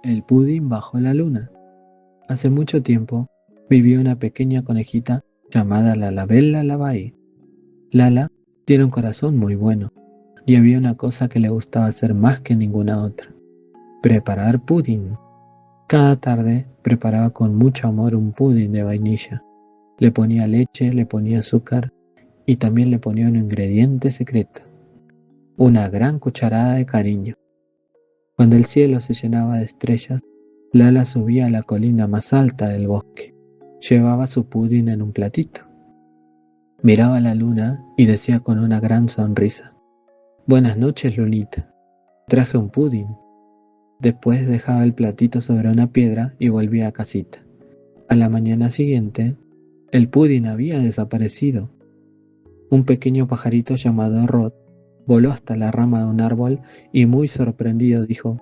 El pudín bajo la luna. Hace mucho tiempo vivía una pequeña conejita llamada Lala Bella Lavai. Lala tiene un corazón muy bueno y había una cosa que le gustaba hacer más que ninguna otra: preparar pudín. Cada tarde preparaba con mucho amor un pudín de vainilla. Le ponía leche, le ponía azúcar y también le ponía un ingrediente secreto: una gran cucharada de cariño. Cuando el cielo se llenaba de estrellas, Lala subía a la colina más alta del bosque. Llevaba su pudín en un platito. Miraba la luna y decía con una gran sonrisa: «Buenas noches, lunita. Traje un pudín». Después dejaba el platito sobre una piedra y volvía a casita. A la mañana siguiente, el pudín había desaparecido. Un pequeño pajarito llamado Rod voló hasta la rama de un árbol y, muy sorprendido, dijo: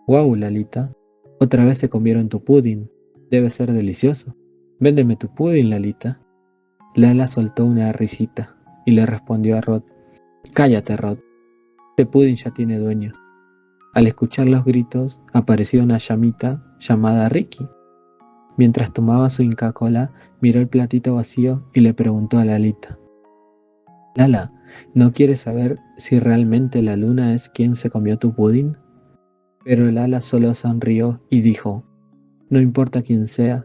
«Guau, Lalita, otra vez se comieron tu pudín. Debe ser delicioso. Véndeme tu pudín, Lalita». Lala soltó una risita y le respondió a Rod: «Cállate, Rod. Este pudín ya tiene dueño». Al escuchar los gritos, apareció una llamita llamada Ricky. Mientras tomaba su Inca Kola, miró el platito vacío y le preguntó a Lalita: «Lala, ¿no quieres saber si realmente la luna es quien se comió tu pudín?». Pero Lala solo sonrió y dijo: «No importa quién sea,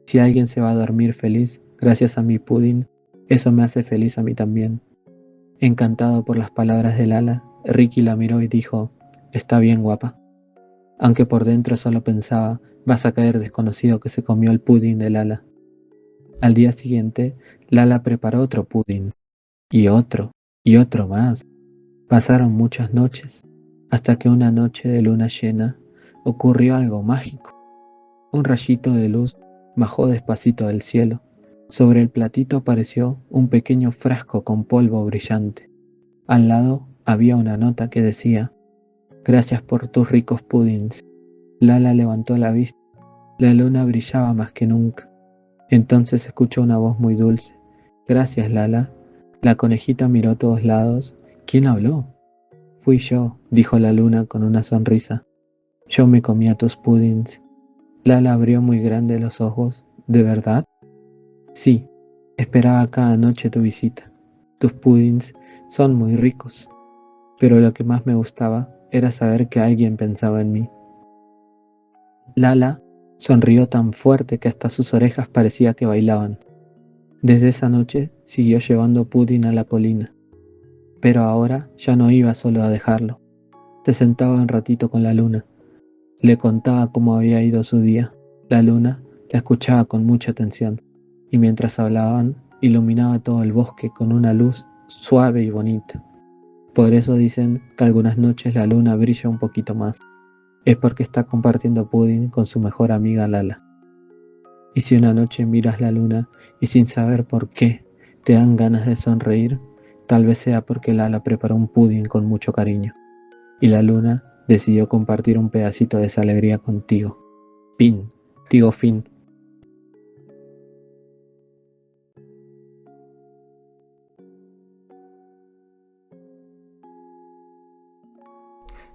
si alguien se va a dormir feliz gracias a mi pudín, eso me hace feliz a mí también». Encantado por las palabras de Lala, Ricky la miró y dijo: «Está bien, guapa», aunque por dentro solo pensaba: «Vas a caer desconocido que se comió el pudín de Lala». Al día siguiente, Lala preparó otro pudín, y otro más. Pasaron muchas noches, hasta que una noche de luna llena ocurrió algo mágico. Un rayito de luz bajó despacito del cielo. Sobre el platito apareció un pequeño frasco con polvo brillante. Al lado había una nota que decía: «Gracias por tus ricos pudins». Lala levantó la vista. La luna brillaba más que nunca. Entonces escuchó una voz muy dulce: «Gracias, Lala». La conejita miró a todos lados. ¿Quién habló? «Fui yo», dijo la luna con una sonrisa. «Yo me comía tus pudins». Lala abrió muy grande los ojos. «¿De verdad?». «Sí, esperaba cada noche tu visita. Tus pudins son muy ricos, pero lo que más me gustaba era saber que alguien pensaba en mí». Lala sonrió tan fuerte que hasta sus orejas parecía que bailaban. Desde esa noche siguió llevando pudín a la colina, pero ahora ya no iba solo a dejarlo. Se sentaba un ratito con la luna. Le contaba cómo había ido su día. La luna la escuchaba con mucha atención, y mientras hablaban, iluminaba todo el bosque con una luz suave y bonita. Por eso dicen que algunas noches la luna brilla un poquito más. Es porque está compartiendo pudín con su mejor amiga Lala. Y si una noche miras la luna y sin saber por qué te dan ganas de sonreír, tal vez sea porque Lala preparó un pudín con mucho cariño, y la luna decidió compartir un pedacito de esa alegría contigo. Fin. Digo fin.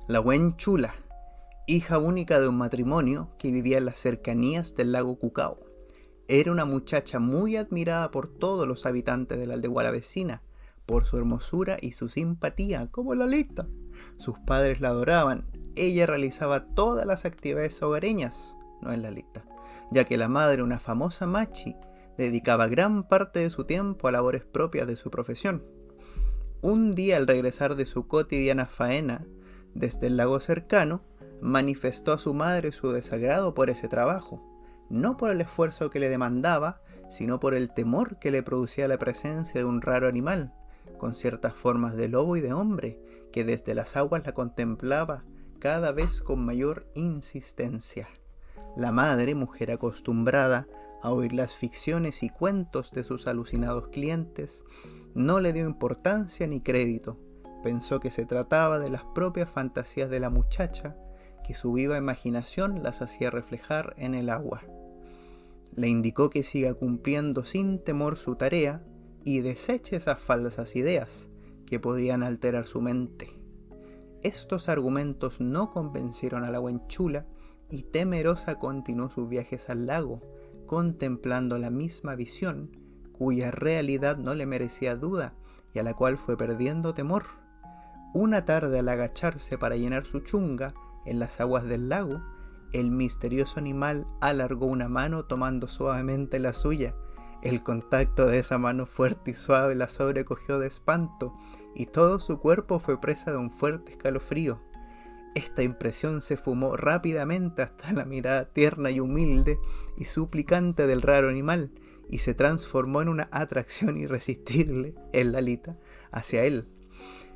La Wen Chula, hija única de un matrimonio que vivía en las cercanías del lago Cucao. Era una muchacha muy admirada por todos los habitantes de la aldea vecina, por su hermosura y su simpatía, como Lalita. Sus padres la adoraban. Ella realizaba todas las actividades hogareñas, no es Lalita, ya que la madre, una famosa machi, dedicaba gran parte de su tiempo a labores propias de su profesión. Un día, al regresar de su cotidiana faena desde el lago cercano, manifestó a su madre su desagrado por ese trabajo, no por el esfuerzo que le demandaba, sino por el temor que le producía la presencia de un raro animal, con ciertas formas de lobo y de hombre, que desde las aguas la contemplaba cada vez con mayor insistencia. La madre, mujer acostumbrada a oír las ficciones y cuentos de sus alucinados clientes, no le dio importancia ni crédito. Pensó que se trataba de las propias fantasías de la muchacha, que su viva imaginación las hacía reflejar en el agua. Le indicó que siga cumpliendo sin temor su tarea y deseche esas falsas ideas que podían alterar su mente. Estos argumentos no convencieron a la Wen Chula, y temerosa continuó sus viajes al lago, contemplando la misma visión, cuya realidad no le merecía duda y a la cual fue perdiendo temor. Una tarde, al agacharse para llenar su chunga en las aguas del lago, el misterioso animal alargó una mano tomando suavemente la suya. El contacto de esa mano fuerte y suave la sobrecogió de espanto, y todo su cuerpo fue presa de un fuerte escalofrío. Esta impresión se fumó rápidamente hasta la mirada tierna y humilde y suplicante del raro animal, y se transformó en una atracción irresistible en Lalita hacia él.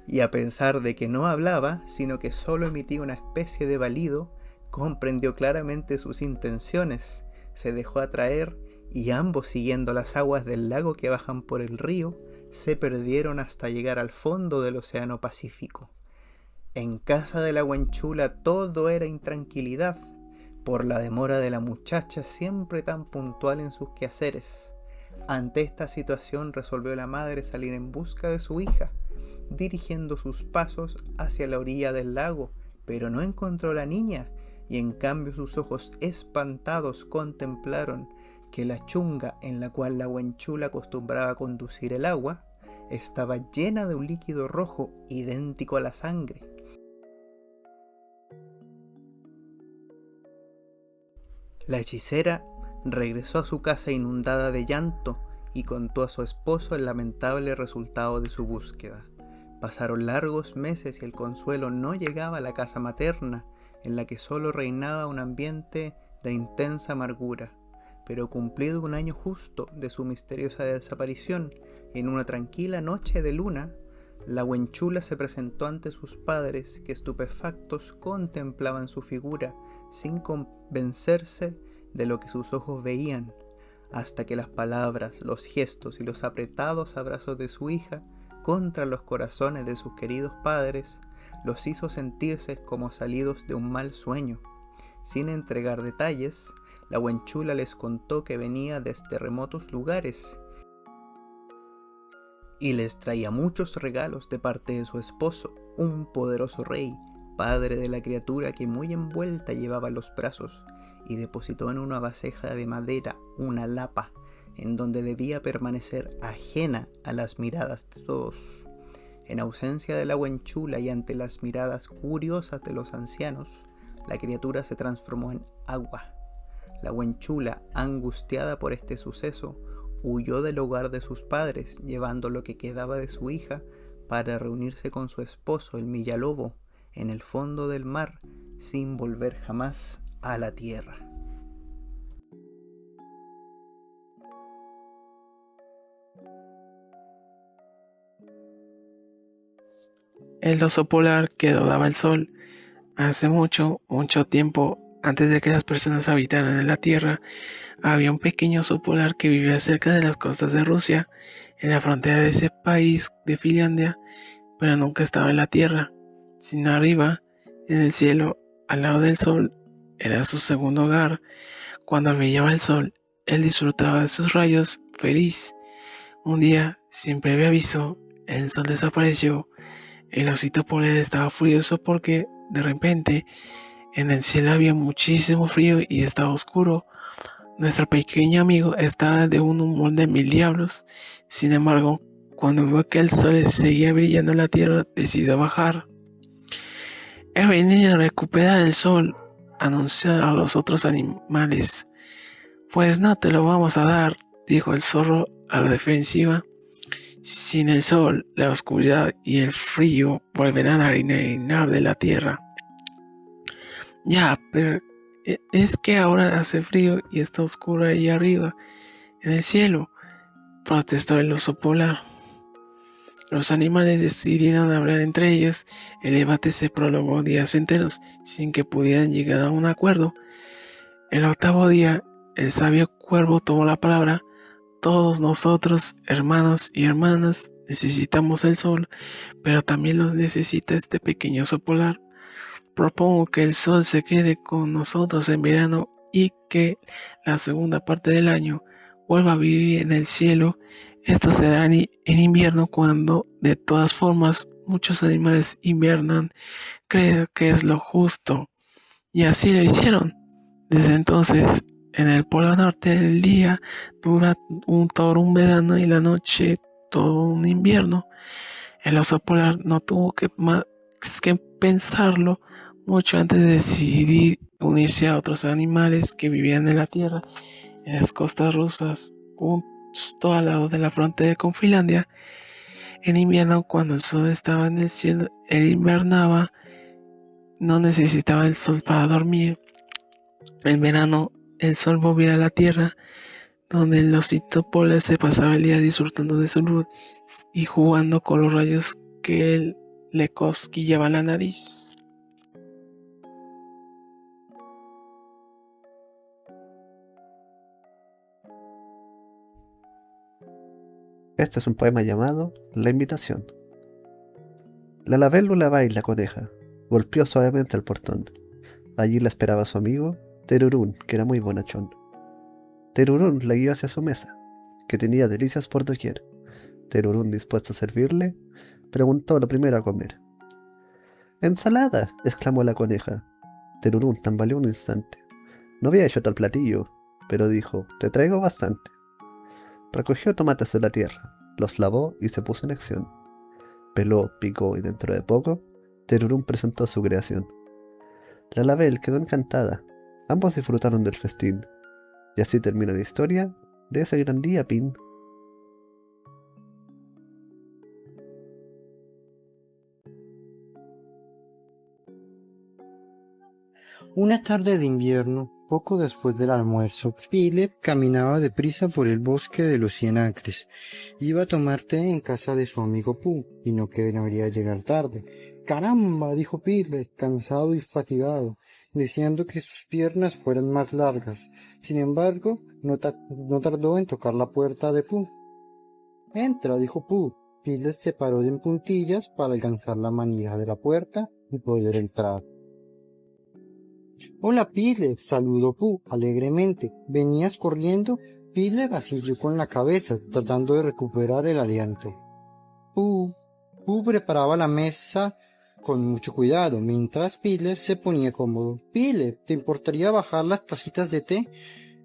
Y a pesar de que no hablaba, sino que solo emitía una especie de balido, comprendió claramente sus intenciones, se dejó atraer, y ambos, siguiendo las aguas del lago que bajan por el río, se perdieron hasta llegar al fondo del océano Pacífico. En casa de la Huenchula todo era intranquilidad, por la demora de la muchacha siempre tan puntual en sus quehaceres. Ante esta situación resolvió la madre salir en busca de su hija, dirigiendo sus pasos hacia la orilla del lago, pero no encontró a la niña, y en cambio sus ojos espantados contemplaron que la chunga en la cual la Huenchula acostumbraba conducir el agua estaba llena de un líquido rojo idéntico a la sangre. La hechicera regresó a su casa inundada de llanto y contó a su esposo el lamentable resultado de su búsqueda. Pasaron largos meses y el consuelo no llegaba a la casa materna, en la que solo reinaba un ambiente de intensa amargura. Pero cumplido un año justo de su misteriosa desaparición, en una tranquila noche de luna, la Huenchula se presentó ante sus padres, que estupefactos contemplaban su figura, sin convencerse de lo que sus ojos veían, hasta que las palabras, los gestos y los apretados abrazos de su hija contra los corazones de sus queridos padres los hizo sentirse como salidos de un mal sueño. Sin entregar detalles, la Huenchula les contó que venía desde remotos lugares y les traía muchos regalos de parte de su esposo, un poderoso rey, padre de la criatura que muy envuelta llevaba en los brazos, y depositó en una vasija de madera una lapa, en donde debía permanecer ajena a las miradas de todos. En ausencia de la Huenchula y ante las miradas curiosas de los ancianos, la criatura se transformó en agua. La Huenchula, angustiada por este suceso, huyó del hogar de sus padres, llevando lo que quedaba de su hija para reunirse con su esposo, el Millalobo, en el fondo del mar, sin volver jamás a la tierra. El oso polar que adoraba el sol. Hace mucho, mucho tiempo, antes de que las personas habitaran en la Tierra, había un pequeño oso polar que vivía cerca de las costas de Rusia, en la frontera de ese país de Finlandia, pero nunca estaba en la Tierra, sino arriba, en el cielo, al lado del sol. Era su segundo hogar. Cuando brillaba el sol, él disfrutaba de sus rayos, feliz. Un día, sin previo aviso, el sol desapareció. El osito polar estaba furioso porque, de repente, en el cielo había muchísimo frío y estaba oscuro. Nuestro pequeño amigo estaba de un humor de mil diablos. Sin embargo, cuando vio que el sol seguía brillando en la tierra, decidió bajar. He venido a recuperar el sol, anunció a los otros animales. Pues no te lo vamos a dar, dijo el zorro a la defensiva. Sin el sol, la oscuridad y el frío volverán a reinar de la tierra. Ya, pero es que ahora hace frío y está oscuro ahí arriba, en el cielo, protestó el oso polar. Los animales decidieron hablar entre ellos. El debate se prolongó días enteros sin que pudieran llegar a un acuerdo. El octavo día, el sabio cuervo tomó la palabra. Todos nosotros, hermanos y hermanas, necesitamos el sol, pero también lo necesita este pequeño oso polar. Propongo que el sol se quede con nosotros en verano y que la segunda parte del año vuelva a vivir en el cielo. Esto se da en invierno, cuando de todas formas muchos animales invernan. Creo que es lo justo. Y así lo hicieron. Desde entonces, en el polo norte el día dura todo un verano y la noche todo un invierno. El oso polar no tuvo más que pensarlo mucho antes de decidir unirse a otros animales que vivían en la tierra, en las costas rusas, justo al lado de la frontera con Finlandia. En invierno, cuando el sol estaba en el cielo, él invernaba, no necesitaba el sol para dormir. En verano, el sol volvía a la tierra, donde el osito polar se pasaba el día disfrutando de su luz y jugando con los rayos que él le cosquillaba la nariz. Este es un poema llamado La invitación. La labélula va y la coneja golpeó suavemente el portón. Allí la esperaba su amigo Terurún, que era muy bonachón. Terurún la guió hacia su mesa, que tenía delicias por doquier. Terurún, dispuesto a servirle, preguntó lo primero a comer. ¡Ensalada!, exclamó la coneja. Terurún tambaleó un instante. No había hecho tal platillo, pero dijo: te traigo bastante. Recogió tomates de la tierra, los lavó y se puso en acción. Peló, picó y dentro de poco, Terurún presentó su creación. La Label quedó encantada. Ambos disfrutaron del festín. Y así termina la historia de ese gran día, Pin. Una tarde de invierno, poco después del almuerzo, Philip caminaba deprisa por el bosque de los 100 acres. Iba a tomar té en casa de su amigo Pooh, y no quería llegar tarde. ¡Caramba!, dijo Philip, cansado y fatigado, deseando que sus piernas fueran más largas. Sin embargo, no tardó en tocar la puerta de Pooh. «Entra», dijo Pooh. Philip se paró en puntillas para alcanzar la manija de la puerta y poder entrar. «Hola, Philip», saludó Pooh alegremente. «¿Venías corriendo?» Philip asintió con la cabeza, tratando de recuperar el aliento. Pooh preparaba la mesa con mucho cuidado, mientras Philip se ponía cómodo. «Philip, ¿te importaría bajar las tacitas de té?»,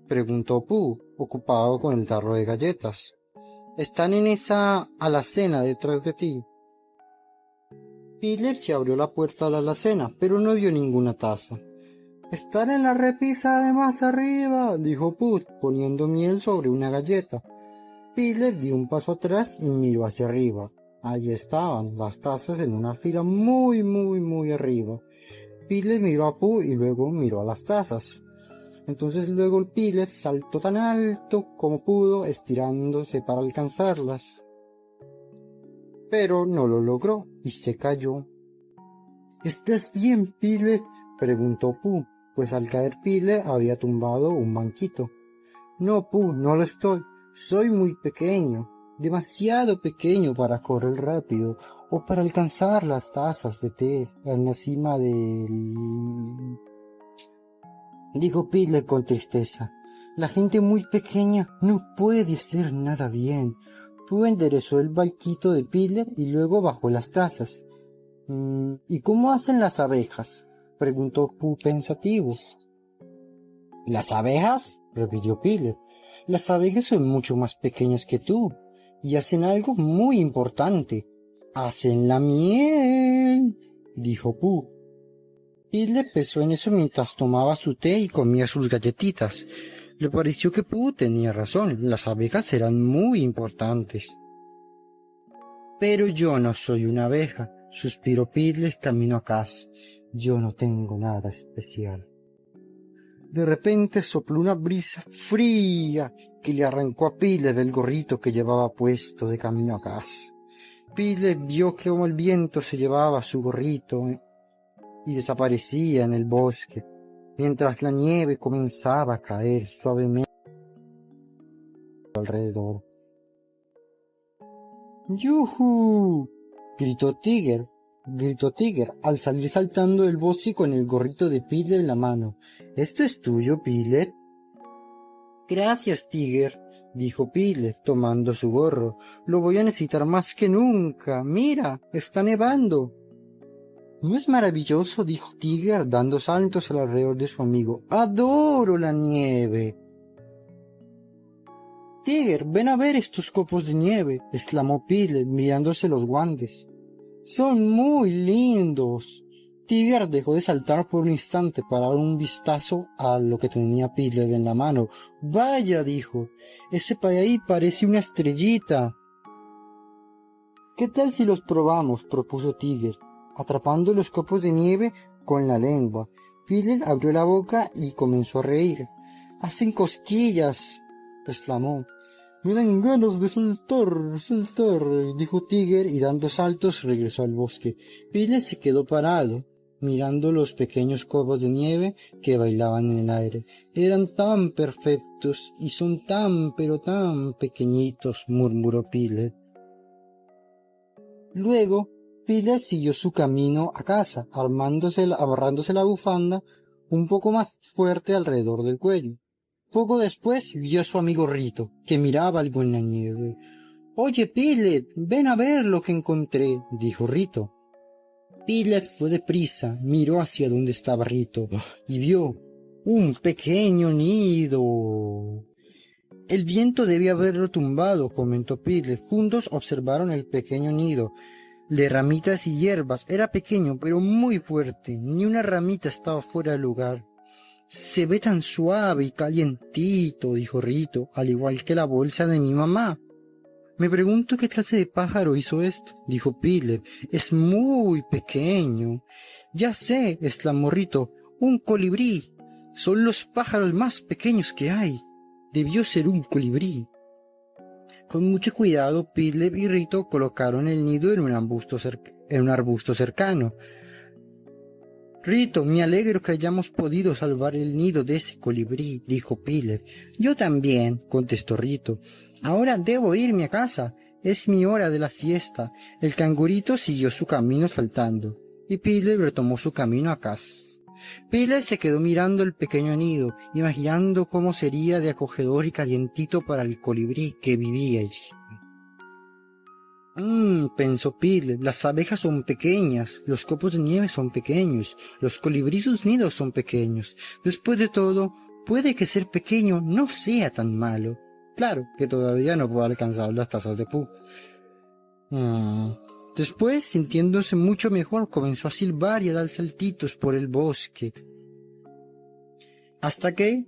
preguntó Pooh, ocupado con el tarro de galletas. «Están en esa alacena detrás de ti». Philip se abrió la puerta de la alacena, pero no vio ninguna taza. «Están en la repisa de más arriba», dijo Pooh, poniendo miel sobre una galleta. Philip dio un paso atrás y miró hacia arriba. Allí estaban las tazas en una fila muy arriba. Philip miró a Pooh y luego miró a las tazas. Entonces luego Philip saltó tan alto como pudo, estirándose para alcanzarlas. Pero no lo logró y se cayó. «¿Estás bien, Philip?», preguntó Pooh, pues al caer Philip había tumbado un banquito. «No, Pooh, no lo estoy. Soy muy pequeño, demasiado pequeño para correr rápido o para alcanzar las tazas de té en la cima del...», dijo Philip con tristeza. «La gente muy pequeña no puede hacer nada bien». Pooh enderezó el banquito de Philip y luego bajó las tazas. «¿Y cómo hacen las abejas?», preguntó Pooh pensativo. «¿Las abejas?», repitió Philip. «Las abejas son mucho más pequeñas que tú y hacen algo muy importante. ¡Hacen la miel!», dijo Pooh. Philip pensó en eso mientras tomaba su té y comía sus galletitas. Le pareció que Pooh tenía razón, las abejas eran muy importantes. «Pero yo no soy una abeja», suspiró Philip camino a casa. «Yo no tengo nada especial». De repente sopló una brisa fría que le arrancó a Philip el gorrito que llevaba puesto de camino a casa. Philip vio cómo el viento se llevaba su gorrito y desaparecía en el bosque, mientras la nieve comenzaba a caer suavemente alrededor. «¡Yujú!», gritó Tiger al salir saltando del bosque con el gorrito de Philip en la mano. «¿Esto es tuyo, Philip?». «Gracias, Tiger», dijo Philip tomando su gorro. «Lo voy a necesitar más que nunca. Mira, está nevando». ¿No es maravilloso?, dijo Tigger dando saltos alrededor de su amigo. ¡Adoro la nieve! Tigger, ven a ver estos copos de nieve, exclamó Piglet mirándose los guantes. Son muy lindos. Tigger dejó de saltar por un instante para dar un vistazo a lo que tenía Piglet en la mano. Vaya, dijo, ese para ahí parece una estrellita. ¿Qué tal si los probamos?, propuso Tigger, atrapando los copos de nieve con la lengua. Piglet abrió la boca y comenzó a reír. ¡Hacen cosquillas!, exclamó. Me dan ganas de soltar, dijo Tigger y dando saltos regresó al bosque. Piglet se quedó parado, mirando los pequeños copos de nieve que bailaban en el aire. Eran tan perfectos y son tan pero tan pequeñitos, murmuró Piglet. Luego, Piglet siguió su camino a casa, amarrándose la bufanda un poco más fuerte alrededor del cuello. Poco después vio a su amigo Rito, que miraba algo en la nieve. «Oye, Piglet, ven a ver lo que encontré», dijo Rito. Piglet fue deprisa, miró hacia donde estaba Rito y vio un pequeño nido. «El viento debe haberlo tumbado», comentó Piglet. Juntos observaron el pequeño nido de ramitas y hierbas. Era pequeño, pero muy fuerte. Ni una ramita estaba fuera de lugar. «Se ve tan suave y calientito», dijo Rito, «al igual que la bolsa de mi mamá». «Me pregunto qué clase de pájaro hizo esto», dijo Piglet. «Es muy pequeño». «Ya sé», exclamó Rito, «un colibrí. Son los pájaros más pequeños que hay. Debió ser un colibrí». Con mucho cuidado, Piglet y Rito colocaron el nido en un arbusto cercano. «Rito, me alegro que hayamos podido salvar el nido de ese colibrí», dijo Piglet. «Yo también», contestó Rito. «Ahora debo irme a casa. Es mi hora de la siesta». El cangurito siguió su camino saltando, y Piglet retomó su camino a casa. Piglet se quedó mirando el pequeño nido, imaginando cómo sería de acogedor y calientito para el colibrí que vivía allí. Pensó Piglet, las abejas son pequeñas, los copos de nieve son pequeños, los colibríes sus nidos son pequeños. Después de todo, puede que ser pequeño no sea tan malo. Claro que todavía no puedo alcanzar las tazas de Puck. Después, sintiéndose mucho mejor, comenzó a silbar y a dar saltitos por el bosque. Hasta que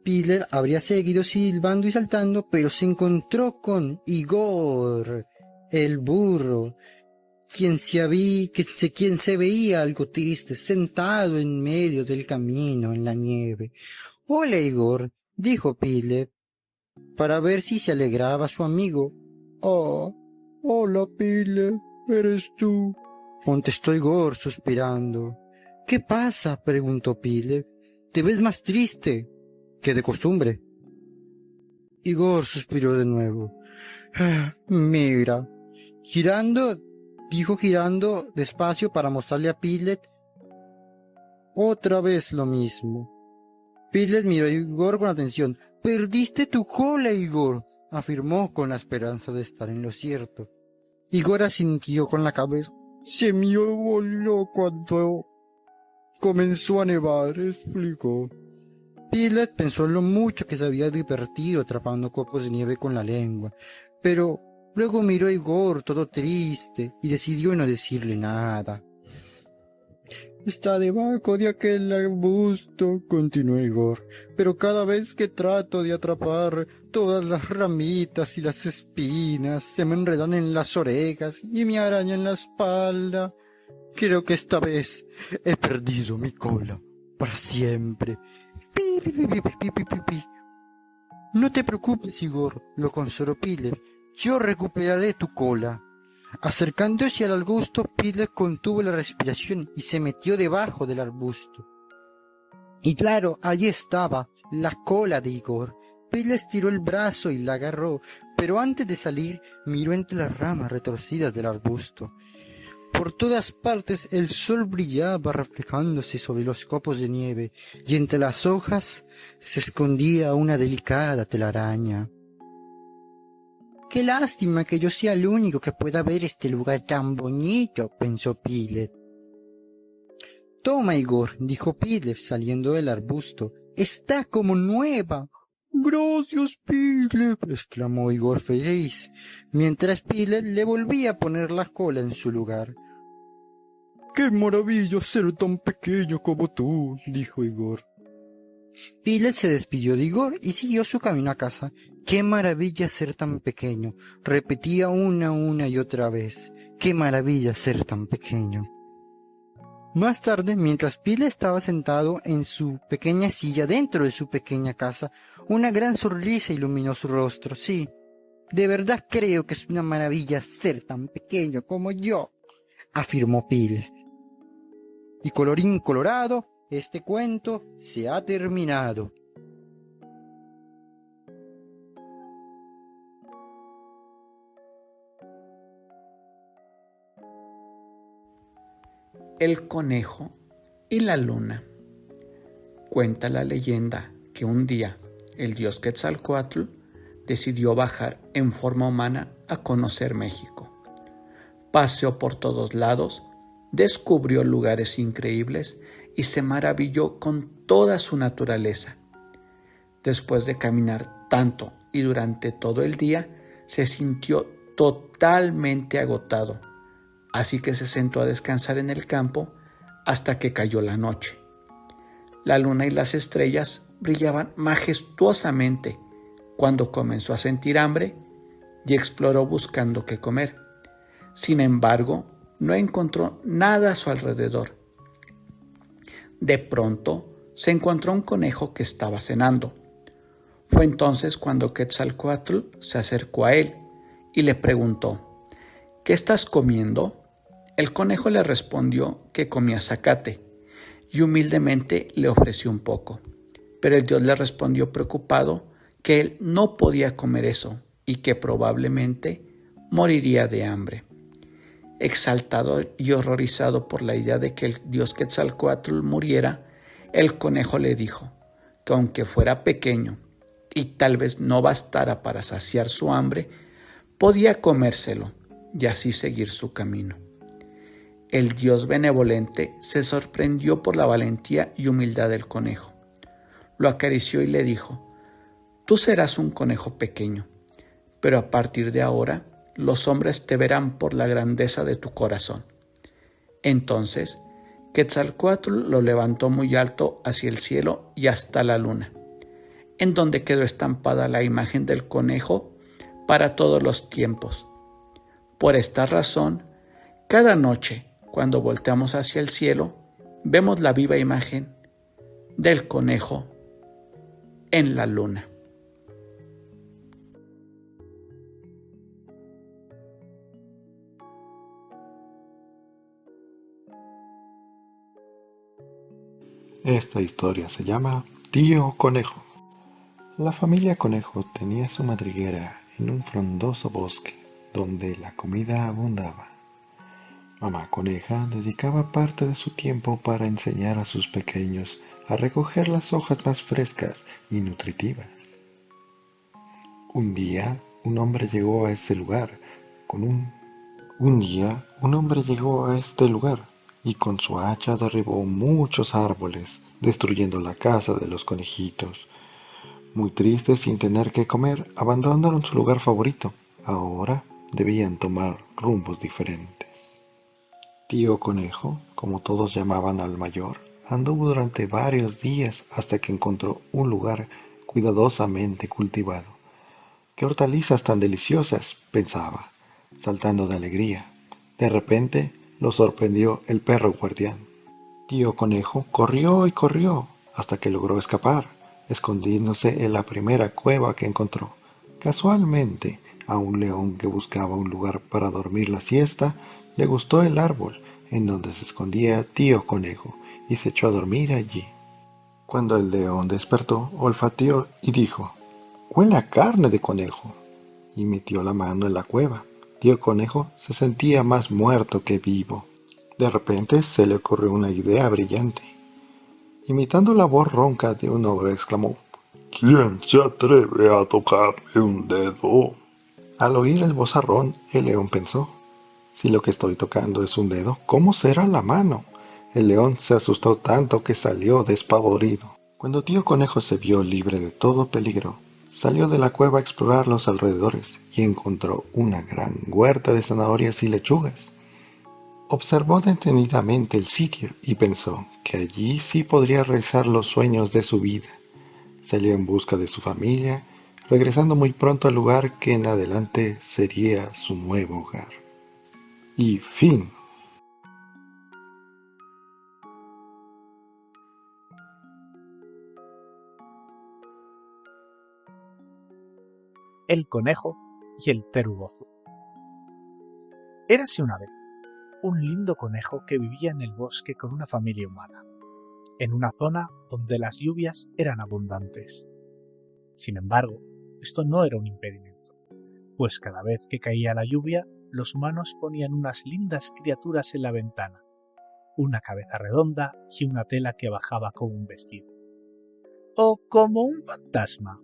Piglet habría seguido silbando y saltando, pero se encontró con Igor, el burro, quien se veía algo triste, sentado en medio del camino en la nieve. «Hola, Igor», dijo Piglet, para ver si se alegraba su amigo. «Oh, hola, Piglet, ¿eres tú?», contestó Igor suspirando. «¿Qué pasa?», preguntó Piglet. «Te ves más triste que de costumbre». Igor suspiró de nuevo. «Mira», dijo girando despacio para mostrarle a Piglet. «Otra vez lo mismo». Piglet miró a Igor con atención. «Perdiste tu cola, Igor», afirmó con la esperanza de estar en lo cierto. Igor asintió con la cabeza. «Se me voló cuando comenzó a nevar», explicó. Piglet pensó en lo mucho que se había divertido atrapando copos de nieve con la lengua, pero luego miró a Igor todo triste y decidió no decirle nada. «Está debajo de aquel arbusto», continuó Igor, «pero cada vez que trato de atrapar, todas las ramitas y las espinas se me enredan en las orejas y me arañan la espalda. Creo que esta vez he perdido mi cola para siempre». «Pi, pi, pi, pi, pi, pi, pi, pi». «No te preocupes, Igor», lo consoló Piglet, «yo recuperaré tu cola». Acercándose al arbusto, Piglet contuvo la respiración y se metió debajo del arbusto. Y claro, allí estaba, la cola de Igor. Piglet estiró el brazo y la agarró, pero antes de salir miró entre las ramas retorcidas del arbusto. Por todas partes el sol brillaba reflejándose sobre los copos de nieve, y entre las hojas se escondía una delicada telaraña. «Qué lástima que yo sea el único que pueda ver este lugar tan bonito», pensó Piglet. Toma, Igor, dijo Pilev saliendo del arbusto. Está como nueva. Gracias, Pilev, exclamó Igor feliz, mientras Pilev le volvía a poner la cola en su lugar. ¡Qué maravilla ser tan pequeño como tú!, dijo Igor. Pilev se despidió de Igor y siguió su camino a casa. ¡Qué maravilla ser tan pequeño!, repetía una y otra vez. ¡Qué maravilla ser tan pequeño! Más tarde, mientras Pilev estaba sentado en su pequeña silla dentro de su pequeña casa, una gran sonrisa iluminó su rostro. Sí, de verdad creo que es una maravilla ser tan pequeño como yo, afirmó Pilev. Y colorín colorado, este cuento se ha terminado. El conejo y la luna. Cuenta la leyenda que un día el dios Quetzalcóatl decidió bajar en forma humana a conocer México. Paseó por todos lados, descubrió lugares increíbles y se maravilló con toda su naturaleza. Después de caminar tanto y durante todo el día, se sintió totalmente agotado. Así que se sentó a descansar en el campo hasta que cayó la noche. La luna y las estrellas brillaban majestuosamente cuando comenzó a sentir hambre y exploró buscando qué comer. Sin embargo, no encontró nada a su alrededor. De pronto, se encontró un conejo que estaba cenando. Fue entonces cuando Quetzalcóatl se acercó a él y le preguntó: ¿qué estás comiendo? El conejo le respondió que comía zacate y humildemente le ofreció un poco. Pero el dios le respondió preocupado que él no podía comer eso y que probablemente moriría de hambre. Exaltado y horrorizado por la idea de que el dios Quetzalcóatl muriera, el conejo le dijo que aunque fuera pequeño y tal vez no bastara para saciar su hambre, podía comérselo y así seguir su camino. El dios benevolente se sorprendió por la valentía y humildad del conejo. Lo acarició y le dijo: tú serás un conejo pequeño, pero a partir de ahora los hombres te verán por la grandeza de tu corazón. Entonces, Quetzalcóatl lo levantó muy alto hacia el cielo y hasta la luna, en donde quedó estampada la imagen del conejo para todos los tiempos. Por esta razón, cada noche, cuando volteamos hacia el cielo, vemos la viva imagen del conejo en la luna. Esta historia se llama Tío Conejo. La familia Conejo tenía su madriguera en un frondoso bosque donde la comida abundaba. Mamá Coneja dedicaba parte de su tiempo para enseñar a sus pequeños a recoger las hojas más frescas y nutritivas. Un día, un hombre llegó a este lugar y con su hacha derribó muchos árboles, destruyendo la casa de los conejitos. Muy tristes, sin tener que comer, abandonaron su lugar favorito. Ahora debían tomar rumbos diferentes. Tío Conejo, como todos llamaban al mayor, anduvo durante varios días hasta que encontró un lugar cuidadosamente cultivado. ¡Qué hortalizas tan deliciosas!, pensaba, saltando de alegría. De repente lo sorprendió el perro guardián. Tío Conejo corrió y corrió hasta que logró escapar, escondiéndose en la primera cueva que encontró. Casualmente, a un león que buscaba un lugar para dormir la siesta, le gustó el árbol en donde se escondía Tío Conejo y se echó a dormir allí. Cuando el león despertó, olfateó y dijo: «Huele a carne de conejo», y metió la mano en la cueva. Tío Conejo se sentía más muerto que vivo. De repente se le ocurrió una idea brillante. Imitando la voz ronca de un hombre, exclamó: «¿Quién se atreve a tocarme un dedo?». Al oír el vozarrón, el león pensó: «Si lo que estoy tocando es un dedo, ¿cómo será la mano?». El león se asustó tanto que salió despavorido. Cuando Tío Conejo se vio libre de todo peligro, salió de la cueva a explorar los alrededores y encontró una gran huerta de zanahorias y lechugas. Observó detenidamente el sitio y pensó que allí sí podría realizar los sueños de su vida. Salió en busca de su familia, regresando muy pronto al lugar que en adelante sería su nuevo hogar. Y fin. El conejo y el terubozo. Érase una vez un lindo conejo que vivía en el bosque con una familia humana, en una zona donde las lluvias eran abundantes. Sin embargo, esto no era un impedimento, pues cada vez que caía la lluvia, los humanos ponían unas lindas criaturas en la ventana, una cabeza redonda y una tela que bajaba como un vestido. O como un fantasma.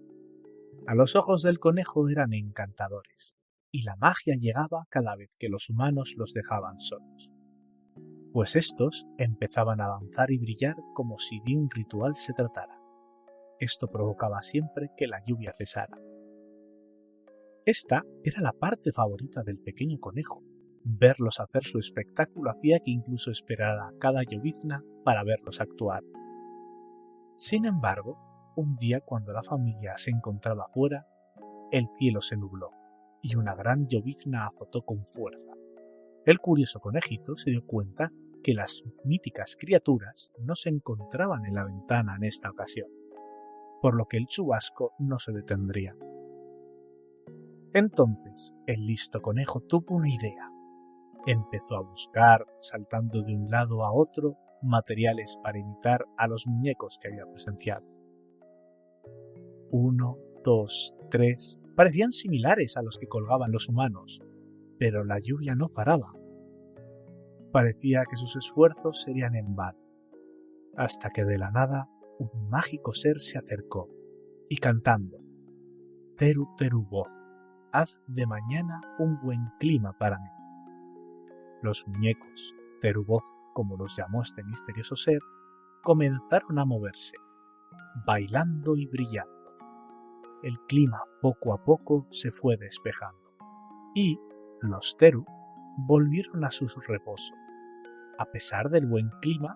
A los ojos del conejo eran encantadores, y la magia llegaba cada vez que los humanos los dejaban solos, pues estos empezaban a danzar y brillar como si de un ritual se tratara. Esto provocaba siempre que la lluvia cesara. Esta era la parte favorita del pequeño conejo. Verlos hacer su espectáculo hacía que incluso esperara cada llovizna para verlos actuar. Sin embargo, un día cuando la familia se encontraba fuera, el cielo se nubló y una gran llovizna azotó con fuerza. El curioso conejito se dio cuenta que las míticas criaturas no se encontraban en la ventana en esta ocasión, por lo que el chubasco no se detendría. Entonces, el listo conejo tuvo una idea. Empezó a buscar, saltando de un lado a otro, materiales para imitar a los muñecos que había presenciado. 1, 2, 3, parecían similares a los que colgaban los humanos, pero la lluvia no paraba. Parecía que sus esfuerzos serían en vano, hasta que de la nada un mágico ser se acercó y cantando: Teru Teru voz, haz de mañana un buen clima para mí. Los muñecos, Teru voz como los llamó este misterioso ser, comenzaron a moverse, bailando y brillando. El clima poco a poco se fue despejando y los Teru volvieron a su reposo. A pesar del buen clima,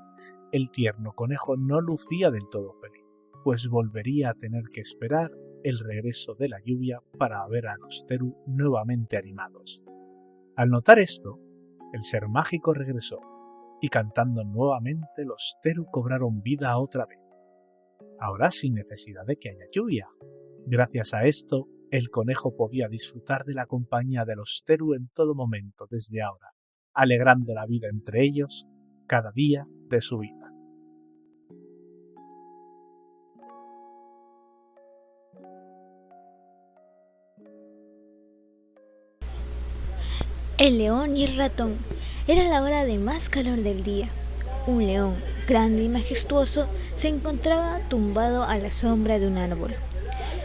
el tierno conejo no lucía del todo feliz, pues volvería a tener que esperar el regreso de la lluvia para ver a los Teru nuevamente animados. Al notar esto, el ser mágico regresó y cantando nuevamente los Teru cobraron vida otra vez, ahora sin necesidad de que haya lluvia. Gracias a esto, el conejo podía disfrutar de la compañía de los Teru en todo momento desde ahora, alegrando la vida entre ellos cada día de su vida. El león y el ratón. Era la hora de más calor del día. Un león, grande y majestuoso, se encontraba tumbado a la sombra de un árbol.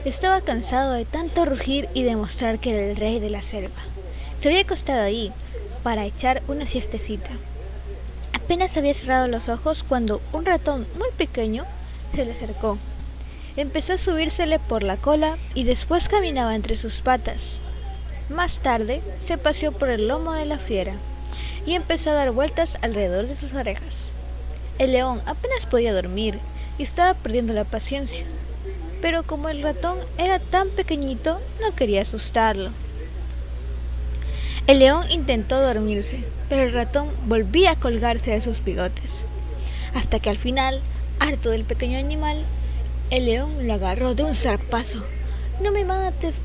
Estaba cansado de tanto rugir y demostrar que era el rey de la selva. Se había acostado ahí para echar una siestecita. Apenas había cerrado los ojos cuando un ratón muy pequeño se le acercó. Empezó a subírsele por la cola y después caminaba entre sus patas. Más tarde se paseó por el lomo de la fiera y empezó a dar vueltas alrededor de sus orejas. El león apenas podía dormir y estaba perdiendo la paciencia, pero como el ratón era tan pequeñito, no quería asustarlo. El león intentó dormirse, pero el ratón volvía a colgarse de sus bigotes, hasta que al final, harto del pequeño animal, el león lo agarró de un zarpazo. No me mates,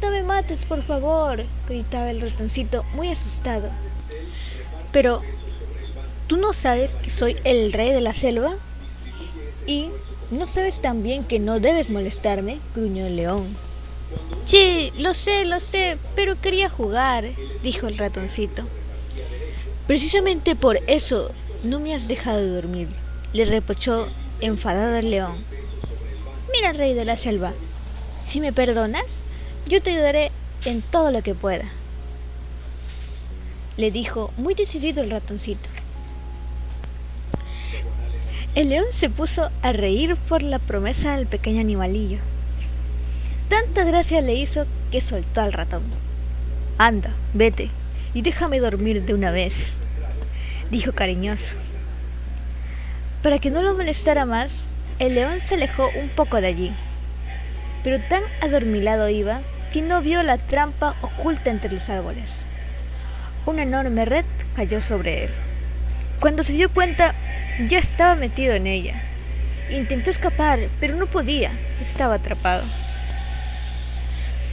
por favor, gritaba el ratoncito muy asustado. Pero, ¿tú no sabes que soy el rey de la selva? ¿Y no sabes también que no debes molestarme?, gruñó el león. Sí, lo sé, pero quería jugar, dijo el ratoncito. Precisamente por eso no me has dejado dormir, le reprochó enfadado el león. Mira, rey de la selva, si me perdonas, yo te ayudaré en todo lo que pueda, le dijo muy decidido el ratoncito. El león se puso a reír por la promesa del pequeño animalillo. Tanta gracia le hizo que soltó al ratón. «Anda, vete y déjame dormir de una vez», dijo cariñoso. Para que no lo molestara más, el león se alejó un poco de allí, pero tan adormilado iba que no vio la trampa oculta entre los árboles. Una enorme red cayó sobre él. Cuando se dio cuenta, ya estaba metido en ella. Intentó escapar, pero no podía, estaba atrapado.